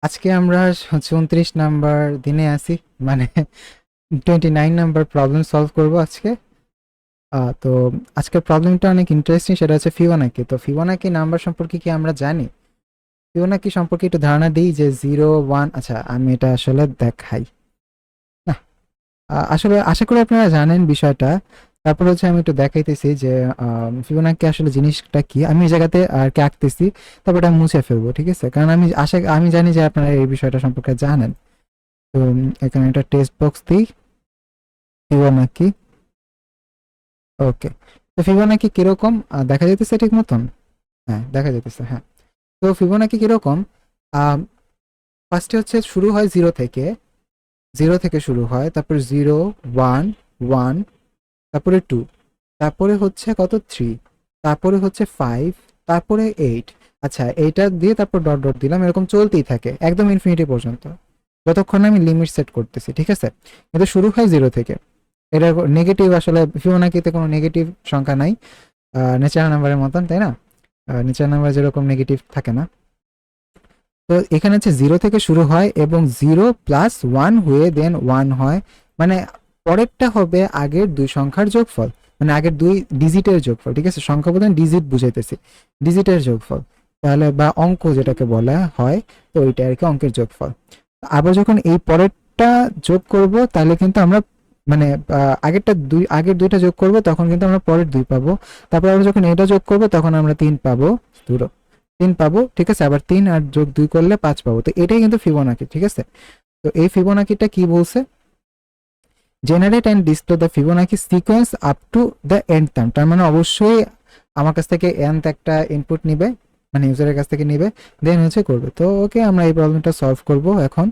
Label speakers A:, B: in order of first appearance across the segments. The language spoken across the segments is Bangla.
A: আজকে আমরা হচ্ছে 29 নাম্বার দিনে আছি, মানে 29 নাম্বার প্রবলেম সলভ করব আজকে। তো আজকের প্রবলেমটা অনেক ইন্টারেস্টিং, সেটা হচ্ছে ফিবোনাকি। তো ফিবোনাকি নাম্বার সম্পর্কে কি আমরা জানি? ফিবোনাকি সম্পর্কে একটু ধারণা দিই যে 0 1, আচ্ছা আমি এটা আসলে দেখাই না। আসলে আশা করি আপনারা জানেন বিষয়টা। তারপর হচ্ছে আমি একটু দেখাইতেছি যে ফিবোনাকি আসলে জিনিসটা কি। আমি এই জায়গাতে আর কি আঁকতেছি, তারপর এটা মুছে ফেলবো, ঠিক আছে? কারণ আমি জানি যে আপনারা এই বিষয়টা সম্পর্কে জানেন। তো এখানে একটা টেক্সট বক্স দিই, ফিবোনাকি। ওকে, তো ফিবোনাকি কিরকম দেখা যেতেছে ঠিক মতন? হ্যাঁ, দেখা যেতেছে, হ্যাঁ। তো ফিবোনাকি কিরকম? ফার্স্টে হচ্ছে শুরু হয় জিরো থেকে শুরু হয়, তারপর 0 1 1, তারপরে 2, তারপরে হচ্ছে কত 3, তারপরে হচ্ছে 5, তারপরে 8। আচ্ছা, এইটা দিয়ে তারপর ডট ডট দিলাম, এরকম চলতেই থাকে একদম ইনফিনিটি পর্যন্ত, যতক্ষণ না আমি লিমিট সেট করতেছি, ঠিক আছে? কিন্তু শুরু হয় 0 থেকে। এটা নেগেটিভ, আসলে ফিবোনাকিতে কোনো নেগেটিভ সংখ্যা নাই, ন্যাচারাল নাম্বারের মতন, তাই না? ন্যাচারাল নাম্বার যেরকম নেগেটিভ থাকে না। তো এখানে হচ্ছে 0 থেকে শুরু হয় এবং 0 + 1 হয়ে দেন 1 হয়। মানে পরেরটা হবে আগের দুই সংখ্যার যোগফল, মানে আগের দুই ডিজিটের যোগফল, ঠিক আছে? সংখ্যা বলতে ডিজিট বুঝাইতেছি, ডিজিটের যোগফল। তাহলে বা অঙ্ক যেটাকে বলা হয়, তো ওইটা আর কি অঙ্কের যোগফল। আবার যখন এই পরেরটা যোগ করব, তাহলে কিন্তু আমরা মানে আগের দুইটা যোগ করব, তখন কিন্তু আমরা পরের দুই পাবো। তারপর আবার যখন এটা যোগ করব, তখন আমরা 3 পাবো, ধরো 3 পাবো, ঠিক আছে? আবার 3 আর যোগ 2 করলে 5 পাবো। তো এটাই কিন্তু ফিবোনাকি, ঠিক আছে? তো এই ফিবোনাকিটা কি বলছে? Generate and display the Fibonacci sequence up to the end term. তার মানে অবশ্যই আমার কাছ থেকে nth একটা ইনপুট নিবে, মানে ইউজারের কাছ থেকে নিবে, দেন হচ্ছে করবে। তো ওকে, আমরা এই প্রবলেমটা সলভ করব এখন।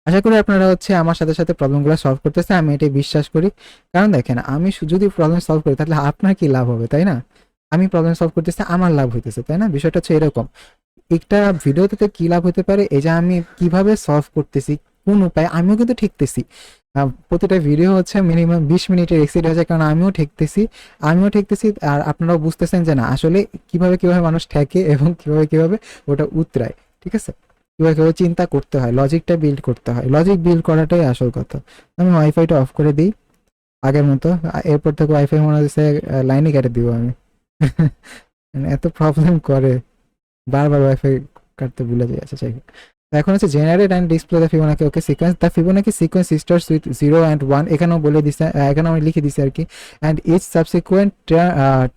A: আশা করি আপনারা হচ্ছে আমার সাথে সাথে প্রবলেমগুলো সলভ করতেছে, আমি এটাই বিশ্বাস করি। কারণ দেখেন, আমি যদি প্রবলেম সলভ করি, তাহলে আপনার কি লাভ হবে, তাই না? আমি প্রবলেম সলভ করতেছি, আমার লাভ হইতেছে, তাই না? বিষয়টা হচ্ছে এরকম। একটা ভিডিওতে তো কি লাভ হতে পারে, এই যে আমি কিভাবে সলভ করতেছি, কোন উপায়, আমিও কিন্তু ঠেকতেছি। প্রতিটা ভিডিও হচ্ছে মিনিমাম 20 মিনিটের এক্সিড হয়ে যায়, কারণ আমিও ঠেকতেছি আর আপনারাও বুঝতেছেন যে না, আসলে কিভাবে কিভাবে মানুষ ঠেকে এবং কিভাবে কিভাবে ওটা উতরায়, ঠিক আছে? কিভাবে কিভাবে চিন্তা করতে হয়, লজিকটা বিল্ড করতে হয়, লজিক বিল্ড করাটাই আসল কথা। আমি ওয়াইফাইটা অফ করে দিই আগের মতো। এরপর থেকে ওয়াইফাই মনে হচ্ছে লাইনই কেটে দিব আমি। মানে এত প্রবলেম করে, বারবার ওয়াইফাই কাটতে ভুলে যাই। আচ্ছা, যাই হোক। তো এখন হচ্ছে generate and display the Fibonacci okay sequence. The Fibonacci sequence starts with 0 and 1, এখানেও বলে দিছে, এখানে আমি লিখে দিছি আর কি। And each subsequent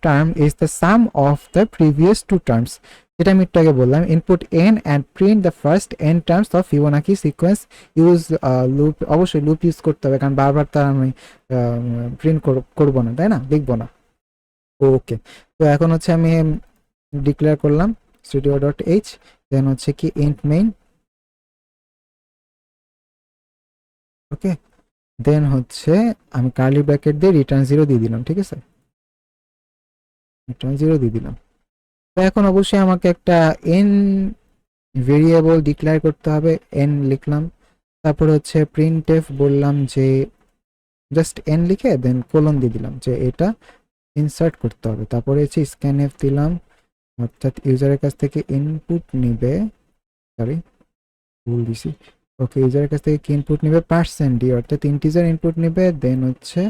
A: term is the sum of the previous two terms. যেটা আমি একটু আগে বললাম, input N and print the first N terms of Fibonacci sequence. Use loop, অবশ্যই লুপ ইউজ করতে হবে, কারণ বারবার তার আমি প্রিন্ট করবো না, তাই না? লিখবো না। ওকে, তো এখন হচ্ছে আমি ডিক্লেয়ার করলাম studio ডট এইচ, দেন হচ্ছে কি ইন্ট মেইন। ওকে, দেন হচ্ছে আমি কার্লি ব্র্যাকেট দিয়ে রিটার্ন 0 দিয়ে দিলাম, ঠিক আছে? রিটার্ন 0 দিয়ে দিলাম। তো এখন অবশ্যই আমাকে একটা এন ভেরিয়েবল ডিক্লেয়ার করতে হবে, এন লিখলাম। তারপর হচ্ছে প্রিন্ট এফ বললাম যে জাস্ট এন লিখে দেন কোলন দিয়ে দিলাম যে এটা ইনসার্ট করতে হবে। তারপরে হচ্ছে স্ক্যান এফ দিলাম, অর্থাৎ ইউজারের কাছ থেকে ইনপুট নিবে, সরি ভুল দিছি। ওকে, ইউজারের কাছ থেকে কি ইনপুট নেবে? %d, অর্থাৎ ইন্টিজার ইনপুট নেবে। দেন হচ্ছে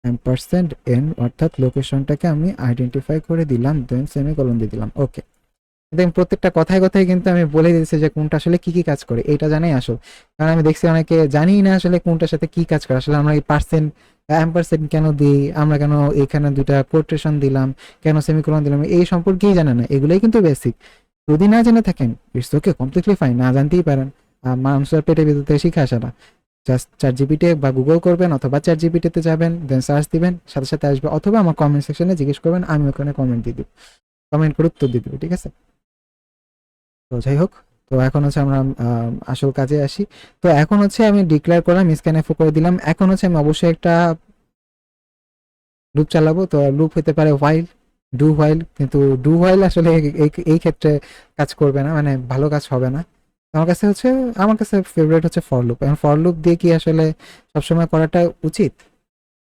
A: %n, অর্থাৎ লোকেশনটাকে আমি আইডেন্টিফাই করে দিলাম, দেন সেমিকোলন দিয়ে দিলাম। ওকে, দেখুন প্রত্যেকটা কথায় কথায় কিন্তু আমি বলে দিচ্ছি যে কোনটা আসলে কি কি কাজ করে, এটা জানাই আসল। কারণ আমি দেখছি অনেকে জানি না আসলে কোনটার সাথে কি কাজ করে। আসলে আমরা এই পার্সেন্ট অ্যাম্পারসেন্ট কেন দিই, আমরা কেন এখানে দুইটা কোটেশন দিলাম, কেন সেমিকোলন দিলাম, এই সম্পর্কেই জানে না। এগুলোই কিন্তু বেসিক। যদি না জেনে থাকেন, ইটস ওকে, কমপ্লিটলি ফাইন, না জানতেই পারেন। মানুষের পেটের ভিতর থেকে শিখে আসে না। জাস্ট চ্যাট জিপিটি বা গুগল করবেন, অথবা চ্যাট জিপিটিতে যাবেন, দেন সার্চ দিবেন, সাথে সাথে আসবে, অথবা আমার কমেন্ট সেকশনে জিজ্ঞেস করবেন, আমি ওখানে কমেন্ট দিয়ে দিব, কমেন্ট করে উত্তর দিয়ে দেবো, ঠিক আছে? তো যাই হোক, তো এখন হচ্ছে আমরা আসল কাজে আসি। তো এখন হচ্ছে আমি ডিক্লেয়ার করলাম, স্ক্যান এফও করে দিলাম। এখন হচ্ছে আমি অবশ্যই একটা লুপ চালাবো। তো লুপ হতে পারে হোয়াইল, ডু হোয়াইল, কিন্তু ডু হোয়াইল আসলে এই ক্ষেত্রে কাজ করবে না, মানে ভালো কাজ হবে না। আমার কাছে ফেভারিট হচ্ছে ফর লুপ। এখন ফর লুপ দিয়ে কি আসলে সবসময় করাটা উচিত?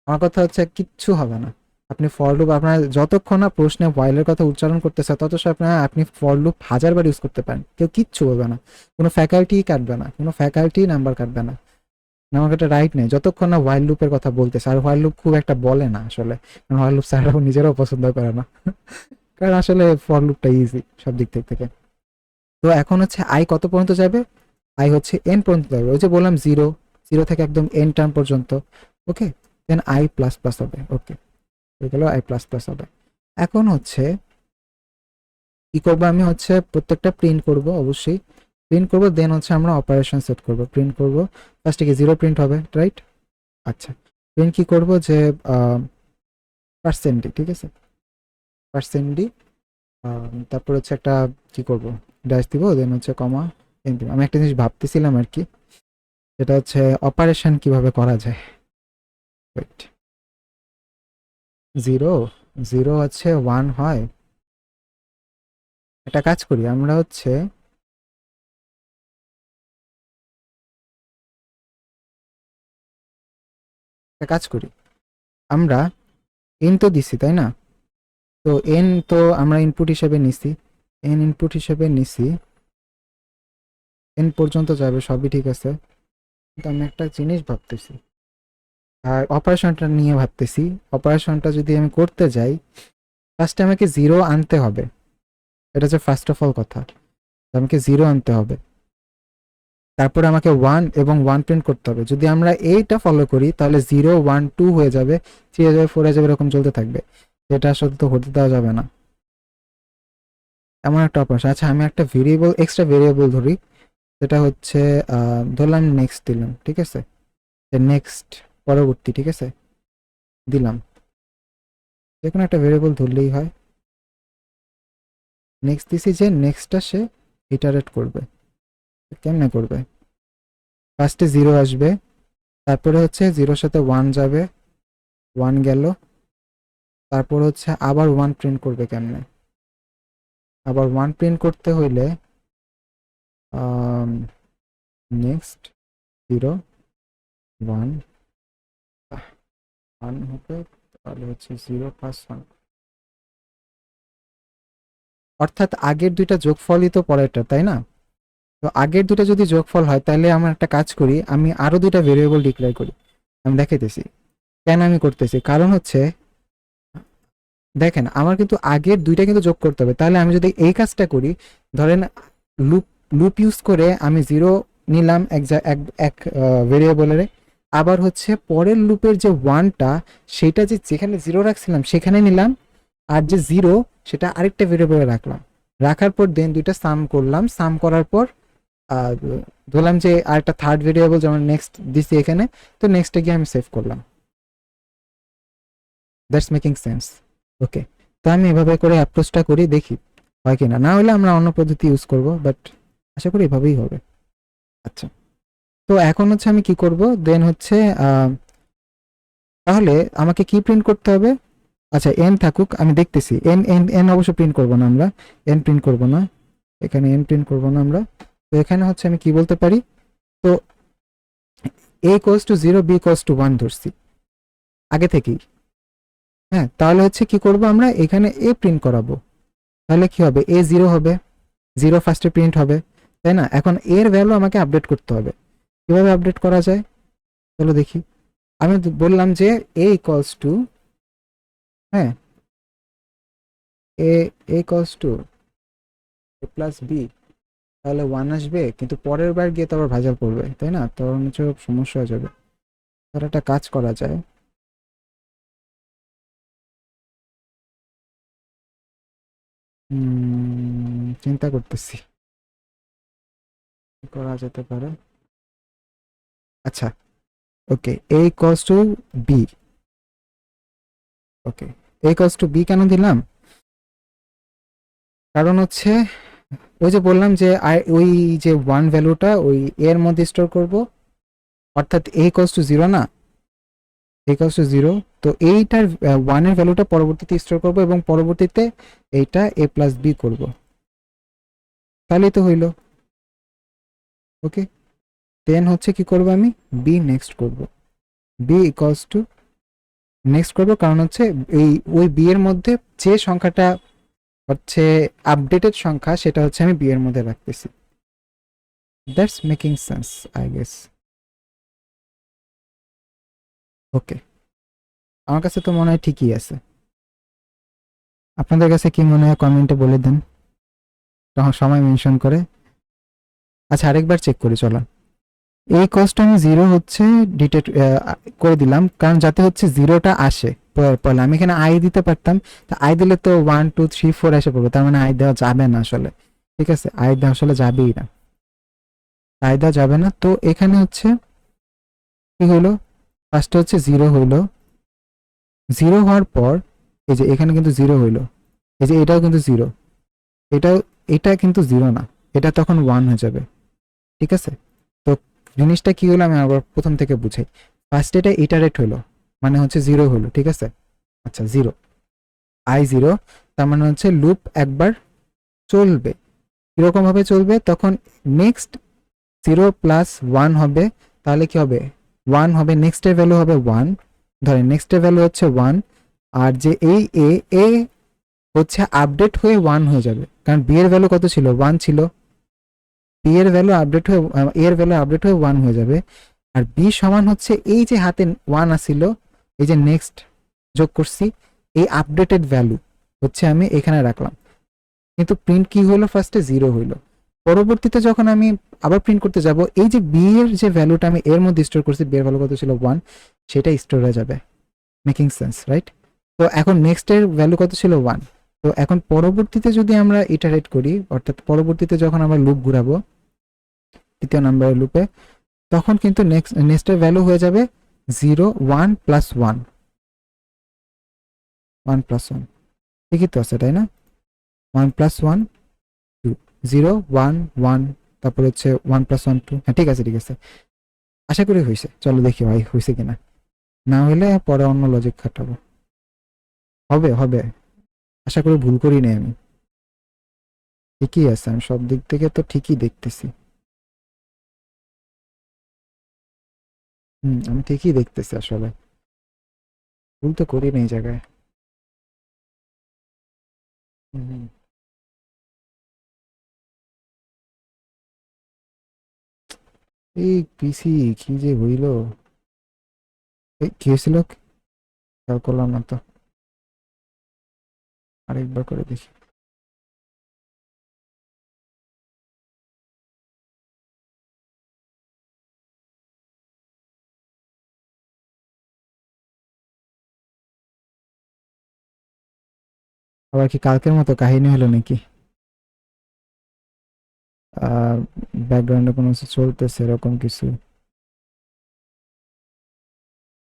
A: আমার কথা হচ্ছে কিচ্ছু হবে না। আপনি ফর লুপ আপনার যতক্ষণ না প্রশ্নে while-এর কথা উচ্চারণ করতেছে তত সময় আপনি ফর লুপ 1000 বার ইউজ করতে পারেন, কেউ কিচ্ছু বলবে না, কোনো ফ্যাকাল্টি কাটবে না, কোনো ফ্যাকাল্টি নাম্বার কাটবে না, নাম্বার কাটার রাইট নেই যতক্ষণ না while লুপের কথা বলতেছে। আর while লুপ খুব একটা বলে না আসলে, কারণ while লুপ স্যাররাও নিজেরাও পছন্দ করে না কারণ আসলে ফর লুপটা ইজি সব দিক থেকে। তো এখন হচ্ছে আই কত পর্যন্ত যাবে, আই হচ্ছে এন পর্যন্ত যাবে, ওই যে বললাম জিরো, জিরো থেকে একদম এন টার্ম পর্যন্ত। ওকে, দেন আই প্লাস প্লাস হবে। ওকে, হয়ে গেল আই প্লাস প্লাস হবে। এখন হচ্ছে কি করবো, আমি হচ্ছে প্রত্যেকটা প্রিন্ট করব, অবশ্যই প্রিন্ট করব, দেন হচ্ছে আমরা অপারেশন সেট করব, প্রিন্ট করব। ফার্স্টে কি জিরো প্রিন্ট হবে, রাইট? আচ্ছা, প্রিন্ট কি করব যে পার্সেন্ট ডি, ঠিক আছে, পার্সেন্ট ডি, তারপর হচ্ছে একটা কি করব, ড্যাশ দিব, দেন হচ্ছে কমা এন দিব। আমি একটা জিনিস ভাবতেছিলাম আর কি, সেটা হচ্ছে অপারেশন কিভাবে করা যায়। ওয়েট, জিরো জিরো হচ্ছে ওয়ান হয়, একটা কাজ করি আমরা হচ্ছে একটা কাজ করি আমরা, এন তো দিছি তাই না, তো এন তো আমরা ইনপুট হিসেবে নিছি, এন ইনপুট হিসেবে নিছি, এন পর্যন্ত যাবে সবই ঠিক আছে, কিন্তু আমি একটা জিনিস ভাবতেছি, আর অপারেশনটা নিয়ে ভাবতেছি। অপারেশনটা যদি আমি করতে যাই, ফার্স্টে আমাকে জিরো আনতে হবে, এটা হচ্ছে ফার্স্ট অফ অল কথা। তো আমাকে জিরো আনতে হবে, তারপরে আমাকে ওয়ান এবং ওয়ান প্রিন্ট করতে হবে। যদি আমরা এইটা ফলো করি তাহলে জিরো ওয়ান টু হয়ে যাবে, থ্রি হয়ে যাবে, ফোর হয়ে যাবে, এরকম চলতে থাকবে। এটা আসলে তো হতে দেওয়া যাবে না, এমন একটা অপারেশন। আচ্ছা, আমি একটা ভেরিয়েবল, এক্সট্রা ভেরিয়েবল ধরি, সেটা হচ্ছে ধরলাম নেক্সট দিলাম, ঠিক আছে, নেক্সট পরবর্তী, ঠিক আছে, দিলাম, যে কোনো একটা ভেরিয়েবল ধরলেই হয়। নেক্সট দিছি, যে নেক্সটটা সে ইটারেট করবে, কেমনে করবে, ফার্স্টে জিরো আসবে, তারপরে হচ্ছে জিরোর সাথে ওয়ান যাবে, ওয়ান গেল, তারপর হচ্ছে আবার ওয়ান প্রিন্ট করবে কেমনে, আবার ওয়ান প্রিন্ট করতে হইলে নেক্সট জিরো ওয়ান, ওয়ান হবে, তাহলে হচ্ছে জিরো প্লাস ওয়ান, অর্থাৎ আগের দুইটা যোগফলই তো পরেরটা, তাই না? তো আগের দুটো যদি যোগফল হয় তাহলে আমরা একটা কাজ করি, আমি আরো দুইটা ভেরিয়েবল ডিক্লেয়ার করি। আমি দেখাইতেছি কেন আমি করতেছি, কারণ হচ্ছে দেখেন আমার কিন্তু আগের দুইটা কিন্তু যোগ করতে হবে। তাহলে আমি যদি এই কাজটা করি, ধরেন লুপ লুপ ইউজ করে আমি জিরো নিলাম এক ভেরিয়েবলের, আবার হচ্ছে পরের লুপের যে ওয়ানটা, সেটা যে যেখানে জিরো রাখছিলাম সেখানে নিলাম, আর যে জিরো সেটা আরেকটা ভেরিয়েবলে রাখলাম, রাখার পর দেন দুইটা সাম করলাম, সাম করার পর আর ধরলাম যে আরেকটা থার্ড ভেরিয়েবল যেমন নেক্সট দিছি এখানে, তো নেক্সটে গিয়ে আমি সেভ করলাম। That's making sense? ওকে, তো আমি এভাবে করে অ্যাপ্রোচটা করি, দেখি হয় কিনা, না হলে আমরা অন্য পদ্ধতি ইউজ করব, বাট আশা করি এভাবেই হবে। আচ্ছা, তো এখন হচ্ছে আমি কি করব, দেন হচ্ছে তাহলে আমাকে কি প্রিন্ট করতে হবে। আচ্ছা, এন থাকুক, আমি দেখতেছি, এন এন এন অবশ্য প্রিন্ট করব না আমরা, এন প্রিন্ট করব না, এখানে এন প্রিন্ট করব না আমরা। তো এখানে হচ্ছে আমি কি বলতে পারি, তো a equals to zero, b equals to one ধরছি আগে থেকেই। হ্যাঁ, তাহলে হচ্ছে কি করব, আমরা এখানে এ প্রিন্ট করাবো, তাহলে কি হবে, এ জিরো হবে, জিরো ফার্স্টে প্রিন্ট হবে, তাই না? এখন এর ভ্যালু আমাকে আপডেট করতে হবে, কিভাবে আপডেট করা যায় চলো দেখি। আমি বললাম যে এ ইকুয়ালস টু, হ্যাঁ, a equals to a plus b, তাহলে ওয়ান আসবে, কিন্তু পরের বার গিয়ে তো আবার ভাজাল পড়বে, তাই না? তখন হচ্ছে সমস্যা হয়ে যাবে। তাহলে একটা কাজ করা যায়, চিন্তা করতেছি কি করা যেতে পারে। আচ্ছা, okay, a equals to b, okay, a equals to b কেন দিলাম, কারণ হচ্ছে ওই যে বললাম যে ওই যে ওয়ান ভ্যালুটা ওই এর মধ্যে স্টোর করব, অর্থাৎ এ ইকুয়ালস টু জিরো না, এ ইকুয়ালস টু জিরো, তো এইটার ওয়ানের ভ্যালুটা পরবর্তীতে স্টোর করব এবং পরবর্তীতে এইটা এ প্লাস বি করবো, তাহলেই তো হইলো। ওকে, দেন হচ্ছে কি করব, আমি বি নেক্সট করব, বি ইকুয়ালস টু নেক্সট করবো, কারণ হচ্ছে এই ওই বি এর মধ্যে যে সংখ্যাটা হচ্ছে আপডেটেড সংখ্যা সেটা হচ্ছে আমি বি এর মধ্যে রাখতেছি। That's making sense I guess. Okay, আমার কাছে তো মনে হয় ঠিকই আছে। আপনাদের কাছে কি মনে হয় কমেন্টে বলে দেন, তখন সময় মেনশন করে। আচ্ছা, আরেকবার চেক করি চলো। এই কষ্ট আমি জিরো হচ্ছে ডিটেক্ট করে দিলাম, কারণ যাতে হচ্ছে জিরোটা আসে পরে আমি এখানে আই দিতে পারতাম, তা আই দিলে তো 1 2 3 4 এসে পড়বে, তার মানে আই দেওয়া যাবে না আসলে। ঠিক আছে, আই দেওয়া আসলে যাবেই না, আই দেওয়া যাবে না। তো এখানে হচ্ছে কি হইলো, ফার্স্টে হচ্ছে জিরো হইলো, জিরো হওয়ার পর এই যে এখানে কিন্তু জিরো হইলো, এই যে এটাও কিন্তু জিরো, এটাও, এটা কিন্তু জিরো না, এটা তখন 1 হয়ে যাবে। ঠিক আছে, তো জিনিসটা কি হলো আমি আবার প্রথম থেকে বুঝাই। ফার্স্ট এটা ইটারেট হলো, মানে হচ্ছে জিরো হলো। ঠিক আছে, আচ্ছা জিরো, আই জিরো, তার মানে হচ্ছে লুপ একবার চলবে। কিরকম ভাবে চলবে, তখন নেক্সট 0 + 1 হবে, তাহলে কি হবে 1 হবে, নেক্সটের ভ্যালু হবে 1, ধরেন নেক্সটের ভ্যালু হচ্ছে 1, আর যে এই এ এ হচ্ছে আপডেট হয়ে 1 হয়ে যাবে, কারণ বি এর ভ্যালু কত ছিল, 1 ছিল। বি এর ভ্যালু আপডেট হয়ে এ এর ভ্যালু আপডেট হয়ে 1 হয়ে যাবে। আর বি সমান হচ্ছে এই যে হাতে 1 আসিল, এই যে নেক্সট যোগ করছি, এই আপডেটেড ভ্যালু হচ্ছে আমি এখানে রাখলাম। কিন্তু প্রিন্ট কি হলো, ফার্স্টে জিরো হইলো, পরবর্তীতে যখন আমি আবার প্রিন্ট করতে যাব, এই যে বি এর যে ভ্যালুটা আমি এর মধ্যে স্টোর করছি, বি এর ভ্যালু কত ছিল 1, সেটা স্টোর হয়ে যাবে। Making sense right? তো এখন নেক্সট এর ভ্যালু কত ছিল 1, তো এখন পরবর্তীতে যদি আমরা ইটারেট করি, অর্থাৎ পরবর্তীতে যখন আমরা লুপ ঘুরাবো তৃতীয় নাম্বারের লুপে, তখন কিন্তু নেক্সটের ভ্যালু হয়ে যাবে 0 1 + 1, 1 + 1, ঠিকই তো আছে তাই না? 1 + 1 2, 0 1 1, তারপর হচ্ছে 1 + 1 2। হ্যাঁ ঠিক আছে ঠিক আছে, আশা করি হয়েছে। চলো দেখি ভাই হয়েছে কিনা, না হলে পরে অন্য লজিক খাটাবো। হবে হবে, আশা করি ভুল করি নাই আমি, ঠিকই আছে, আমি সব দিক থেকে তো ঠিকই দেখতেছি। আমি ঠিকই দেখতেছি আসলে, ভুল তো করি না এই জায়গায়। হুম, হুম। এই পিসি কি যে হইল, এই কি হয়েছিল খেয়াল করলাম না তো, আরেকবার করে দেখি। আবার কি কালকের মতো কাহিনী হলো নাকি? ব্যাকগ্রাউন্ডে কোনো কিছু চলতেছে এরকম কিছু,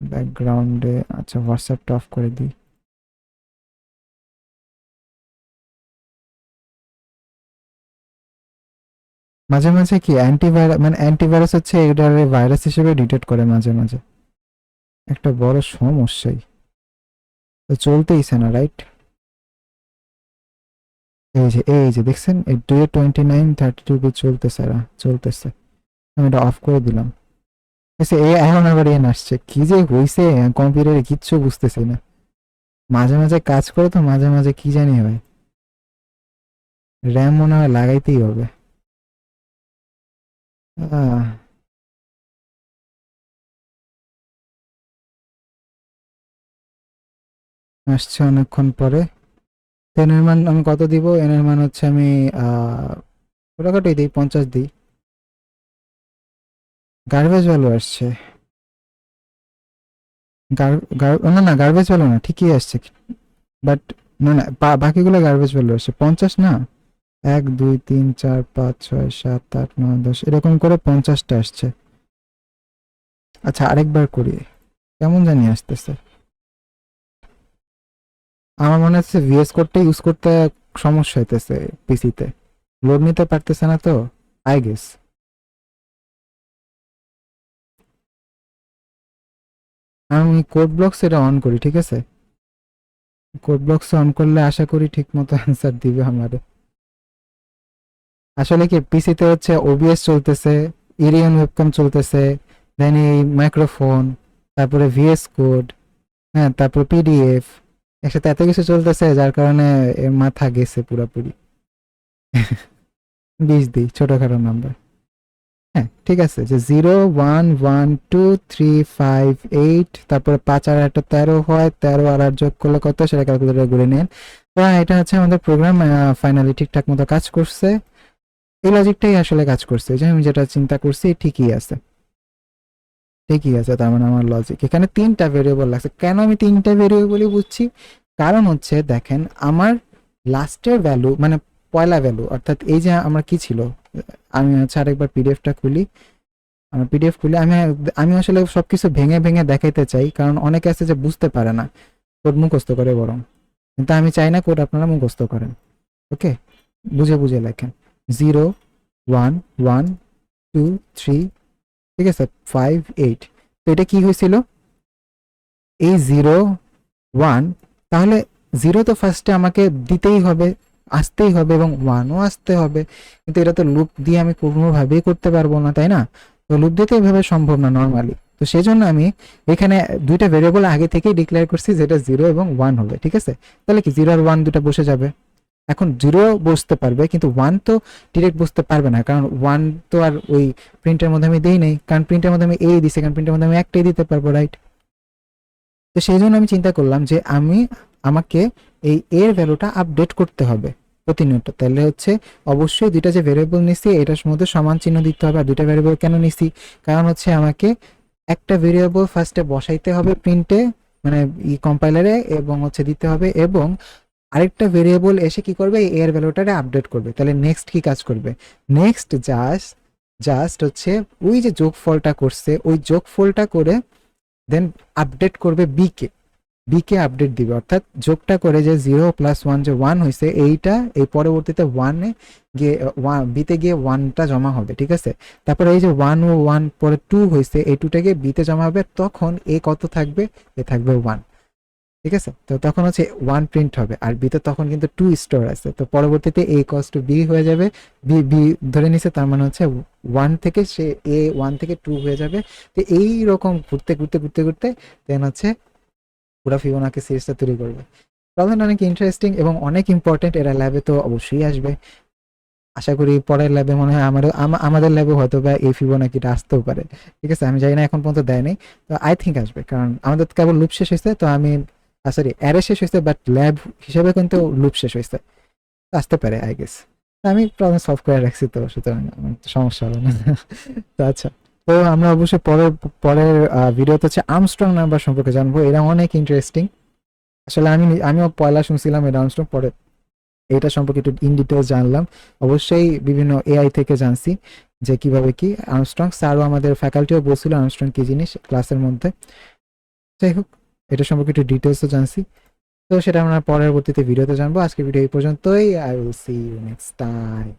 A: ব্যাকগ্রাউন্ডে। আচ্ছা, হোয়াটসঅ্যাপটা অফ করে দিই। মাঝে মাঝে কি অ্যান্টিভাইরাস, মানে অ্যান্টিভাইরাস হচ্ছে এটারে ভাইরাস হিসেবে ডিটেক্ট করে মাঝে মাঝে, একটা বড় সমস্যাই। তো চলতেইছে না রাইট? এই যে দেখছেন, এই 229 32 চলতেছে, চলতেছে। আমি এটা অফ করে দিলাম। এসে এখন আবার এন আসছে, কি যে হইছে কম্পিউটারে কিচ্ছু বুঝতেছি না। মাঝে মাঝে কাজ করে তো মাঝে মাঝে কি জানি হয়, র্যাম মনে হয় লাগাইতেই হবে। আহ, আসছে অনেকক্ষণ পরে। এন এর মান আমি কত দিব, এন এর মান হচ্ছে আমি ছোটখাটোই দিই, 50 দিই। গার্বেজ ভ্যালু আসছে, না না গার্বেজ ভ্যালু না, ঠিকই আসছে, বাট না না বাকিগুলো গার্বেজ ভ্যালু আসছে, 50 না, 1 2 3 4 5 6 7 8 9 10 এরকম করে 50টা আসছে। আচ্ছা আরেকবার করি, কেমন জানি আসতেছে। আমার মনে হচ্ছে ভিএস কোডটা ইউজ করতে সমস্যা হইতেছে পিসিতে, লোড নিতে পারতেছে না তো, আই গেস। আমি কোড ব্লকস এটা অন করি, ঠিক আছে, কোড ব্লকস অন করলে আশা করি ঠিক মতো অ্যান্সার দিবে আমারে। আসলে কি পিসিতে হচ্ছে ওবিএস চলতেছে, ইরিয়ন ওয়েবক্যাম চলতেছে, দেন এই মাইক্রোফোন, তারপরে ভিএস কোড, হ্যাঁ, তারপর পিডিএফ, একসাথে এত কিছু চলতেছে যার কারণে এর মাথা গেছে পুরাপুরি। 20 দিই ছোটখাটো নাম্বার। হ্যাঁ ঠিক আছে, যে 0 1 1 2 3 5 8, তারপরে 5 আর একটা 13 হয়, 13 আর 8 যোগ করলে কত সেটা ক্যালকুলেটর করে নেন। তো এটা হচ্ছে আমাদের প্রোগ্রাম ফাইনালি ঠিকঠাক মতো কাজ করছে। এই লজিকটাই আসলে কাজ করছে, যে আমি যেটা চিন্তা করছি ঠিকই আছে, ঠিকই আছে। তার মানে আমার লজিক এখানে 3টা ভেরিয়েবল লাগছে। কেন আমি 3টা ভেরিয়েবলই বুঝছি? কারণ হচ্ছে দেখেন, আমার লাস্টের ভ্যালু মানে পয়লা ভ্যালু, অর্থাৎ এই যে আমার কি ছিল, আমি হচ্ছে আরেকবার পিডিএফটা খুলি। আমার পিডিএফ খুলে আমি আমি আসলে সবকিছু ভেঙে ভেঙে দেখাইতে চাই, কারণ অনেকে আছে যে বুঝতে পারে না, কোড মুখস্থ করে বরং। কিন্তু আমি চাই না কোড আপনারা মুখস্থ করেন। ওকে, বুঝে বুঝে লেখেন। 0 1 1 2 3, ঠিক আছে, 5 8। তো এটা কি হয়েছিল, এই 0 1, তাহলে 0 তো ফার্স্টে আমাকে দিতেই হবে, আসতেই হবে, এবং 1ও আসতে হবে। কিন্তু এটা তো লুপ দিয়ে আমি কোনোভাবেই করতে পারবো না, তাই না? তো লুপ দিয়ে তো এভাবে সম্ভব না নর্মালি। তো সেই জন্য আমি এখানে 2টা ভেরিয়েবল আগে থেকেই ডিক্লেয়ার করছি, যেটা 0 এবং 1 হবে। ঠিক আছে, তাহলে কি 0 আর 1 দুটা বসে যাবে। এখন 0 বসতে পারবে, কিন্তু 1 তো ডিরেক্ট বসতে পারবে না, কারণ 1 তো আর ওই প্রিন্টের মধ্যে আমি দেই নাই, কারণ প্রিন্টের মধ্যে আমি এই দিছি, কারণ প্রিন্টের মধ্যে আমি একটাই দিতে পারবো, রাইট? তো সেই জন্য আমি চিন্তা করলাম যে আমাকে এই এর ভ্যালুটা আপডেট করতে হবে প্রতিনিয়ত। তাহলে হচ্ছে অবশ্যই 2টা যে ভেরিয়েবল নিছি এটার মধ্যে সমান চিহ্ন দিতে হবে। আর 2টা ভেরিয়েবল কেন নিছি? কারণ হচ্ছে আমাকে একটা ভেরিয়েবল ফার্স্টে বসাইতে হবে প্রিন্টে, মানে কম্পাইলারে, এবং হচ্ছে দিতে হবে, এবং আরেকটা ভেরিয়েবল এসে কি করবে, এর ভ্যালুটারে আপডেট করবে। তাহলে নেক্সট কি কাজ করবে? নেক্সট জাস্ট জাস্ট হচ্ছে ওই যে যোগফলটা করছে, ওই যোগফলটা করে দেন আপডেট করবে বিকে আপডেট দিবে, অর্থাৎ যোগটা করে যে 0 + 1 যে 1 হয়েছে, এইটা এই পরবর্তীতে 1-এ গিয়ে বিতে গিয়ে 1টা জমা হবে। ঠিক আছে, তারপরে এই যে 1 ও 1 পরে 2 হয়েছে, এই 2টা গিয়ে বিতে জমা হবে, তখন এ কত থাকবে? এ থাকবে 1। ঠিক আছে, তো তখন হচ্ছে 1 প্রিন্ট হবে, আর বিতে তখন কিন্তু 2 স্টোর আছে। তো পরবর্তীতে এ ইকুয়ালস টু বি হয়ে যাবে, বি বি ধরে নিছে, তার মানে হচ্ছে 1 থেকে সে এ 1 থেকে 2 হয়ে যাবে। তো এই রকম ঘুরতে ঘুরতে ঘুরতে ঘুরতে দেন হচ্ছে পুরো ফিবোনাকি সিরিজটা তৈরি করবে। প্রবলেমটা অনেক ইন্টারেস্টিং এবং অনেক ইম্পর্টেন্ট। এরা ল্যাবে তো অবশ্যই আসবে, আশা করি পরের ল্যাবে মনে হয় আমাদের ল্যাবে হয়তো বা এই ফিবোনাকিটা আসতেও পারে। ঠিক আছে, আমি জানি না, এখন পর্যন্ত দেয় নাই। তো আই থিঙ্ক আসবে, কারণ আমাদের তো কেবল লুপ শেষ হয়েছে, তো আমি সরি অ্যারে শেষ হয়েছে, বাট ল্যাব হিসেবে কিন্তু লুপ শেষ হয়েছে, আসতে পারে আই গেস। আমি প্রবলেম সলভ করে রাখছি, তো সুতরাং আমার তো সমস্যা হবে না। তো আচ্ছা, তো আমরা অবশ্যই পরের পরের ভিডিওতে হচ্ছে আর্মস্ট্রং নাম্বার সম্পর্কে জানবো। এরা অনেক ইন্টারেস্টিং। আসলে আমিও পয়লা শুনছিলাম এই আর্মস্ট্রং, পরে এটা সম্পর্কে একটু ইন ডিটেলস জানলাম। অবশ্যই বিভিন্ন এআই থেকে জানছি যে কিভাবে কি আর্মস্ট্রং। স্যারও আমাদের ফ্যাকাল্টিও বলছিল আর্মস্ট্রং কি জিনিস ক্লাসের মধ্যে। যাই হোক, এটা সম্পর্কে একটু ডিটেলসও জানছি। তো সেটা আমরা পরবর্তীতে ভিডিওতে জানবো। আজকে ভিডিও এই পর্যন্তই। I will see you next time.